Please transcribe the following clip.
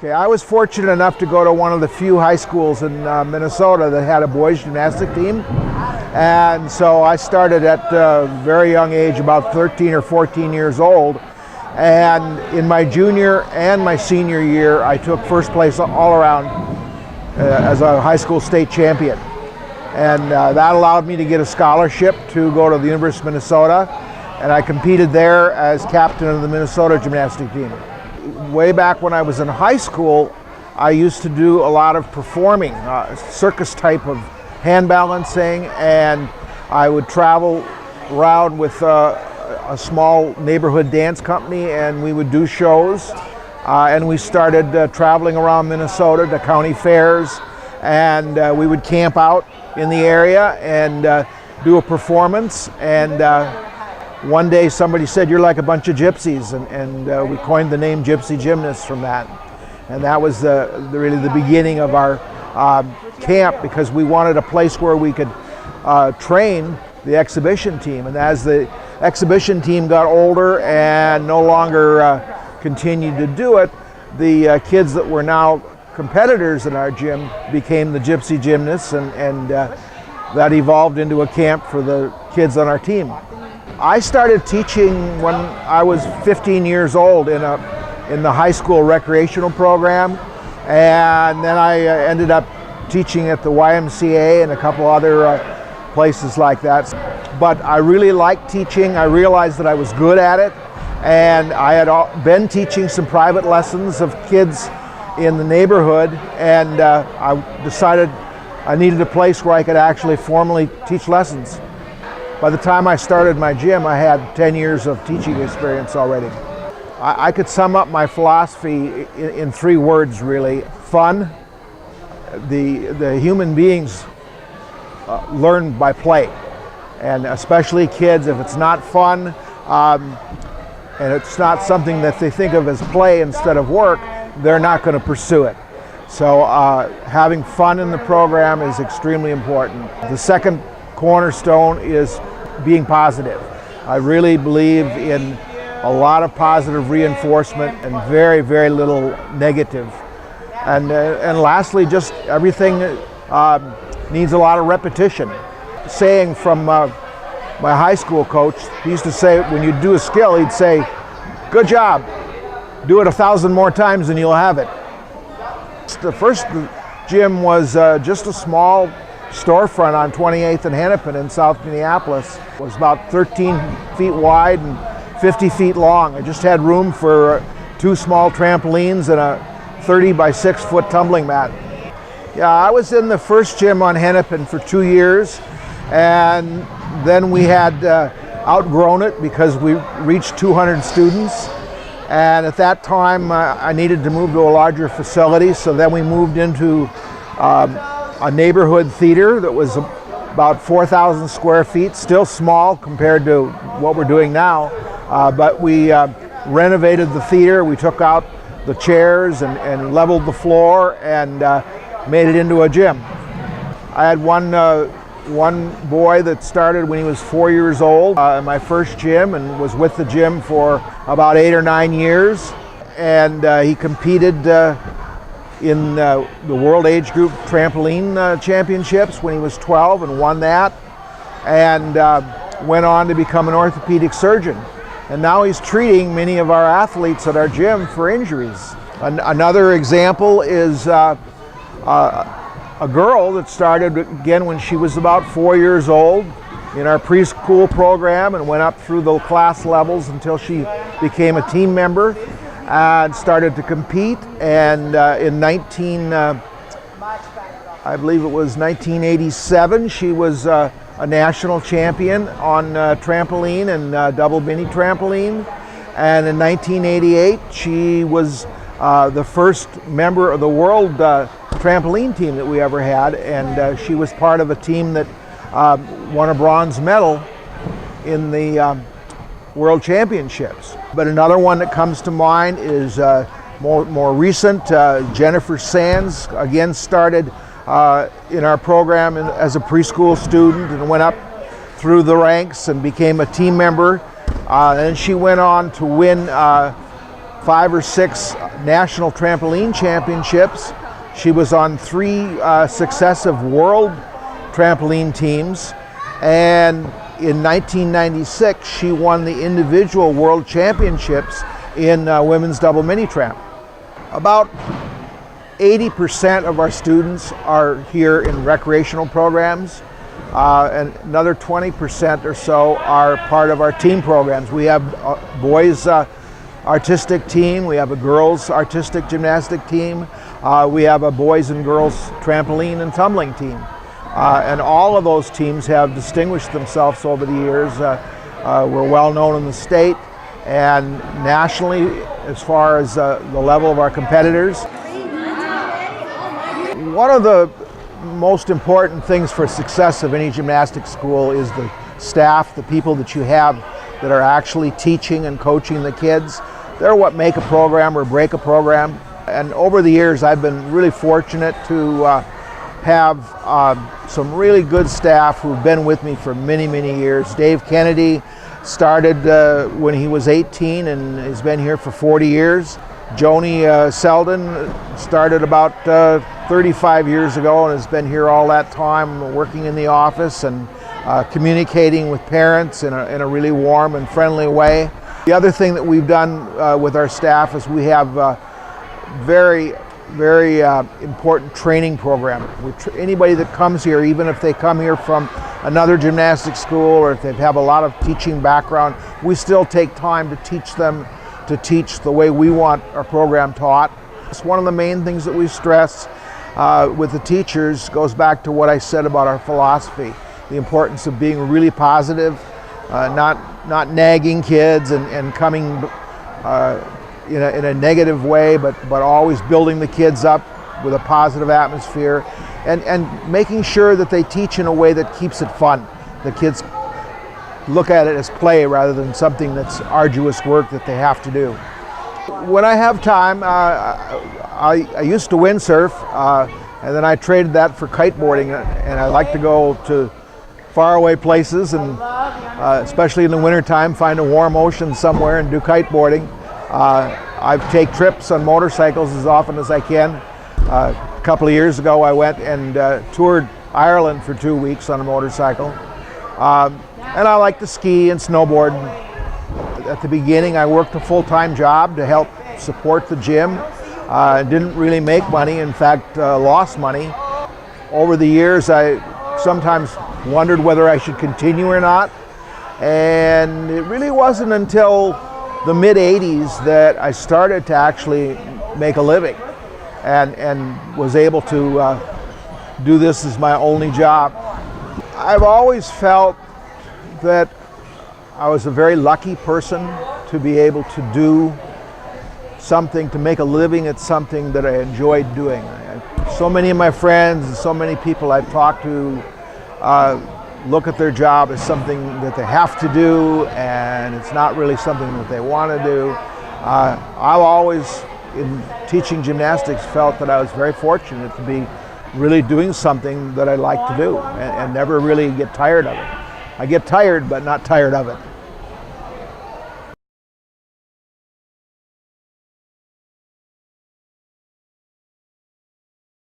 Okay, I was fortunate enough to go to one of the few high schools in Minnesota that had a boys gymnastic team. And so I started at a very young age, about 13 or 14 years old. And in my junior and my senior year, I took first place all around as a high school state champion. And that allowed me to get a scholarship to go to the University of Minnesota. And I competed there as captain of the Minnesota gymnastic team. Way back when I was in high school, I used to do a lot of performing, circus type of hand balancing, and I would travel around with a small neighborhood dance company, and we would do shows. And we started traveling around Minnesota to county fairs, and we would camp out in the area and do a performance. And one day somebody said, "You're like a bunch of gypsies," and we coined the name Gypsy Gymnasts from that. And that was really the beginning of our camp, because we wanted a place where we could train the exhibition team. And as the exhibition team got older and no longer continued to do it, the kids that were now competitors in our gym became the Gypsy Gymnasts, and that evolved into a camp for the kids on our team. I started teaching when I was 15 years old in the high school recreational program, and then I ended up teaching at the YMCA and a couple other places like that. But I really liked teaching. I realized that I was good at it, and I had been teaching some private lessons of kids in the neighborhood, and I decided I needed a place where I could actually formally teach lessons. By the time I started my gym, I had 10 years of teaching experience already. I could sum up my philosophy in 3 words, really. Fun. The human beings learn by play, and especially kids. If it's not fun and it's not something that they think of as play instead of work, they're not going to pursue it. So having fun in the program is extremely important. The second cornerstone is being positive. I really believe in a lot of positive reinforcement and very, very little negative. And lastly, just everything needs a lot of repetition. Saying from my high school coach, he used to say, when you do a skill, he'd say, "Good job, do it 1,000 more times and you'll have it." The first gym was just a small storefront on 28th and Hennepin in South Minneapolis. It was about 13 feet wide and 50 feet long. I just had room for 2 small trampolines and a 30 by 6 foot tumbling mat. Yeah, I was in the first gym on Hennepin for 2 years, and then we had outgrown it because we reached 200 students. And at that time, I needed to move to a larger facility, so then we moved into a neighborhood theater that was about 4,000 square feet, still small compared to what we're doing now, but we renovated the theater. We took out the chairs and leveled the floor and made it into a gym. I had one boy that started when he was 4 years old in my first gym, and was with the gym for about 8 or 9 years, and he competed in the World Age Group Trampoline Championships when he was 12 and won that, and went on to become an orthopedic surgeon. And now he's treating many of our athletes at our gym for injuries. Another example is a girl that started again when she was about 4 years old in our preschool program and went up through the class levels until she became a team member and started to compete. And in I believe it was 1987, she was a national champion on trampoline and double mini trampoline. And in 1988, she was the first member of the world trampoline team that we ever had, and she was part of a team that won a bronze medal in the World Championships. But another one that comes to mind is more recent. Jennifer Sands again started in our program as a preschool student and went up through the ranks and became a team member. And she went on to win 5 or 6 national trampoline championships. She was on 3 successive world trampoline teams, and in 1996 she won the individual world championships in women's double mini tramp. About 80% of our students are here in recreational programs, and another 20% or so are part of our team programs. We have boys artistic team, we have a girls artistic gymnastic team, we have a boys and girls trampoline and tumbling team. And all of those teams have distinguished themselves over the years. We're well known in the state and nationally as far as the level of our competitors. One of the most important things for success of any gymnastics school is the staff, the people that you have that are actually teaching and coaching the kids. They're what make a program or break a program. And over the years I've been really fortunate to have some really good staff who've been with me for many, many years. Dave Kennedy started when he was 18 and has been here for 40 years. Joni Selden started about 35 years ago and has been here all that time, working in the office and communicating with parents in a really warm and friendly way. The other thing that we've done with our staff is we have very important training program. Anybody that comes here, even if they come here from another gymnastics school or if they have a lot of teaching background, we still take time to teach them to teach the way we want our program taught. It's one of the main things that we stress with the teachers goes back to what I said about our philosophy, the importance of being really positive, not nagging kids and coming in a negative way, but always building the kids up with a positive atmosphere and making sure that they teach in a way that keeps it fun. The kids look at it as play rather than something that's arduous work that they have to do. When I have time, I used to windsurf, and then I traded that for kiteboarding, and I like to go to faraway places and especially in the wintertime find a warm ocean somewhere and do kiteboarding. I take trips on motorcycles as often as I can. A couple of years ago I went and toured Ireland for 2 weeks on a motorcycle. And I like to ski and snowboard. At the beginning I worked a full-time job to help support the gym. Didn't really make money, in fact lost money. Over the years I sometimes wondered whether I should continue or not. And it really wasn't until the mid-'80s that I started to actually make a living and was able to do this as my only job. I've always felt that I was a very lucky person to be able to do something, to make a living at something that I enjoyed doing. So many of my friends and so many people I've talked to look at their job as something that they have to do, and it's not really something that they want to do. I've always, in teaching gymnastics, felt that I was very fortunate to be really doing something that I like to do and never really get tired of it. I get tired, but not tired of it.